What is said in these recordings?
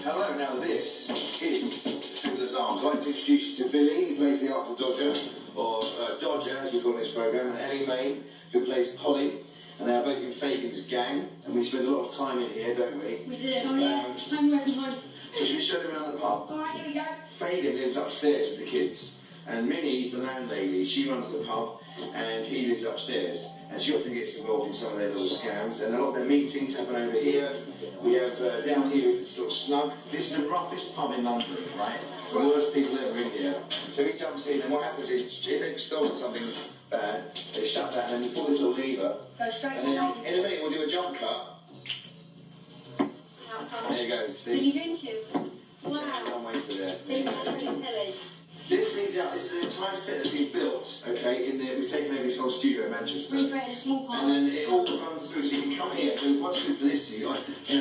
Hello, now this is Fiddler's Arms. I'd like to introduce you to Billy, who plays the Artful Dodger, or Dodger, as we call in this programme, and Ellie Mae, who plays Polly. And they are both in Fagin's gang, and we spend a lot of time in here, don't we? We did. Oh, yeah. So should we show them around the pub? Alright, here we go. Fagin lives upstairs with the kids, and Minnie's the landlady. She runs the pub, and he lives upstairs. And she often gets involved in some of their little scams, and a lot of their meetings happen over here. We have down here is this sort of snug. This is the roughest pub in London, right? The worst people ever in here. So he jumps in, and what happens is, if they've stolen something bad, they shut that, and then we pull this little lever. Go straight and to then the in a minute we'll do a jump cut. There you go, see? Billy Jenkins. Wow. One way to there. See, that's really telly. This leads out, this is an entire set that's been built, okay, in there. We've taken over this whole studio in Manchester. Recreated a small part. And then it all runs through, so you can come here. So what's good for this, in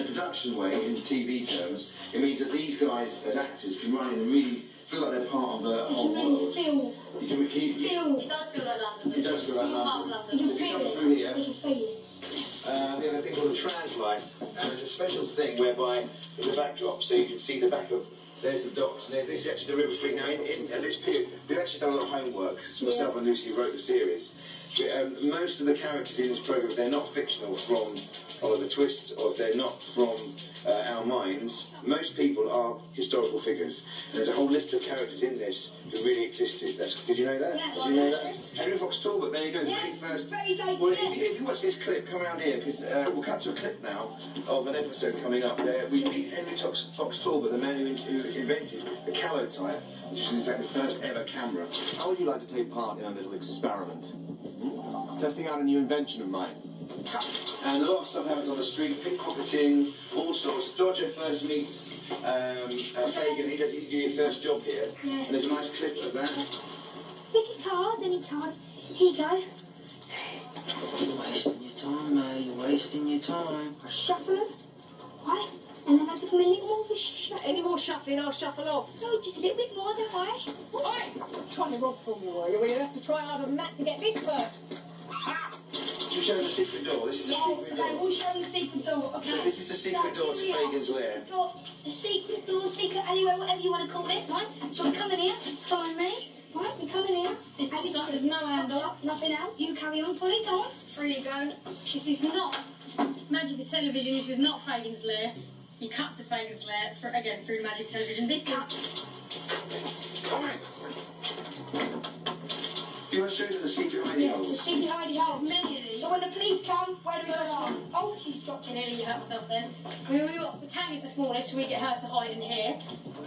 a production way, in TV terms, it means that these guys, as actors, can run in and really feel like they're part of the whole world. Feel. You can feel. It does feel like London. It does feel like London. You can If you feel come it. through here, You can feel it. we have a thing called a transline, and it's a special thing whereby there's a backdrop, so you can see the back of. There's the docks, and this is actually the River Fleet. Now, at this period, we've actually done a lot of homework. It's myself and Lucy who wrote the series. Most of the characters in this programme, if they're not fictional from Oliver Twist, or if they're not from our minds, most people are historical figures. And there's a whole list of characters in this who really existed. Did you know that? Yeah, Did you know that? Henry Fox Talbot, there you go. Yes, the first. very good. Well, if you watch this clip, come around here, because we'll cut to a clip now of an episode coming up. We meet Henry Fox Talbot, the man who invented the calotype, which is in fact the first ever camera. How would you like to take part in a little experiment? Testing out a new invention of mine. And a lot of stuff happens on the street, pickpocketing, all sorts. Dodger first meets Fagin. He do your first job here. Yeah. And there's a nice clip of that. Pick a card anytime. Here you go. You're wasting your time, mate. You're wasting your time. I shuffle them. Right? And then I give them a little more of a shuffle. Any more shuffling, I'll shuffle off. No, just a little bit more, don't worry. Alright, trying to rob from you, are you? We'll have to try harder than that to get this first. Should we show them the secret door? This is the Yes, secret okay, door. we'll show them the secret door. Okay. So this is the secret door to Fagin's lair. We've got the secret door, secret alleyway, whatever you want to call it, right? So we come in here, follow me. Right, we come in here. This pops up, there's no handle. Pops up, nothing else. You carry on, Polly, go on. Free you go. This is not Magic of Television. This is not Fagin's lair. You cut to Fagin's lair, again, through Magic Television. This is... Do you want to show them the secret hiding Yeah, the holes? secret hiding hole. many of these. So when the police come, where do we go? Oh, she's dropped it. Nearly you hurt myself then. The tank is the smallest, so we get her to hide in here.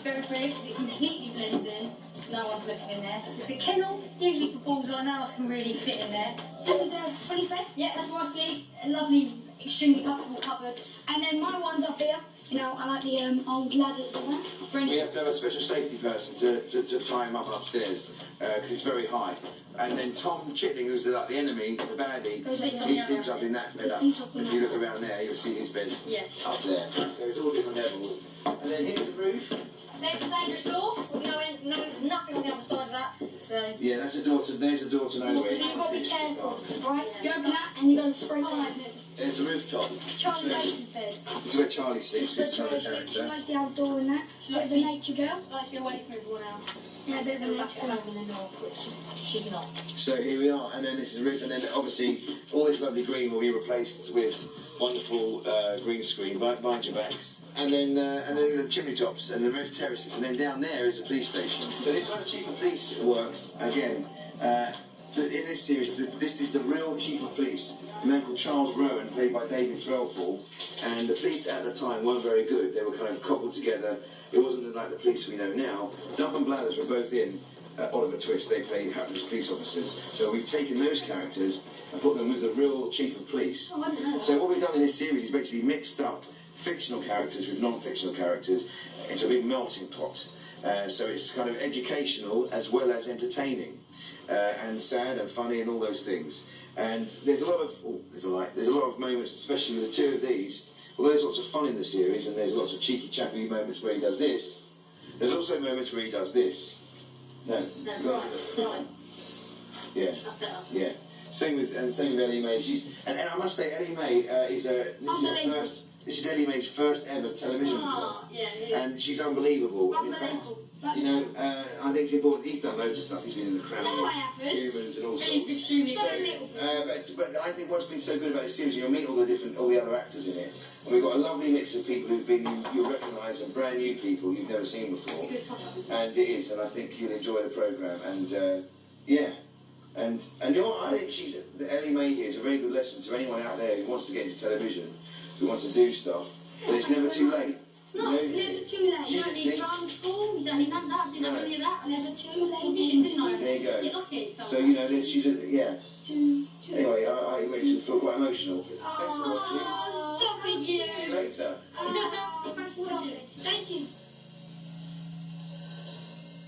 Very pretty, because it completely blends in. No one's looking in there. It's a kennel, usually for bullseye. None of us can really fit in there. This is a police bed. Yeah, that's where I sleep. A lovely, extremely comfortable cupboard. And then my one's up here. You know, I like the old ladders and that. We have to have a special safety person to tie him up upstairs, because it's very high. And then Tom Chitling, who's the enemy, the baddie, he sleeps up in that bed up. If you look around there, you'll see his bed Yes. up there. So it's all different levels. And then here's the roof. There's the dangerous door. With there's nothing on the other side of that. So... Yeah, there's a door to nowhere. So you've got to be careful, right? Yeah. You open that and you go straight Oh, down. no. There's the rooftop. Charlie Bates' bed. This is where Charlie sleeps. This It's is another she character. likes the outdoor and that. She She's likes a the- nature girl. I like to be away from everyone else. Yeah, a bit of a Still back nature at girl. home in the north, which she's not. So here we are, and then this is the roof, and then obviously all this lovely green will be replaced with wonderful green screen behind your backs, and then the chimney tops and the roof terraces, and then down there is a police station. So this is how the chief of police works. Again, in this series, this is the real chief of police, a man called Charles Rowan, played by David Threlfall, and the police at the time weren't very good. They were kind of cobbled together. It wasn't like the police we know now. Duff and Blathers were both in Oliver Twist. They play hapless police officers. So we've taken those characters and put them with the real chief of police. Oh, I didn't know that. So what we've done in this series is basically mixed up fictional characters with non-fictional characters into a big melting pot. So it's kind of educational as well as entertaining, and sad and funny and all those things. And there's a lot of moments, especially with the two of these. Although there's lots of fun in the series and there's lots of cheeky, chappy moments where he does this, there's also moments where he does this. No. Right. Yeah. That's better. Yeah. Same with Ellie Mae. And I must say, Ellie Mae is her first This is Ellie Mae's first ever television film. Ah, yeah, it is. And she's unbelievable. And in fact, Unbelievable. you know, I think it's important. He's done loads of stuff. He's been in The Crown, No, I haven't. Humans, and all He's sorts. extremely Done a serious. little. But I think what's been so good about this series, you'll meet all the other actors in it, and we've got a lovely mix of people you'll recognise and brand new people you've never seen before. It's a good topic. And it is, and I think you'll enjoy the programme. And yeah, and you know what? I think Ellie Mae here is a very good lesson to anyone out there who wants to get into television, who wants to do stuff. But it's never too late. It's not. You It's know, never too late. You don't need drama school, you don't need none of that, didn't have any of that. Never too late. Audition, didn't I? There you go. Get lucky. So you know, she's yeah. Too. Anyway, it makes me feel quite emotional. Thanks for watching. Oh, stop it, you. See you later. Oh, thanks for watching. Thank you.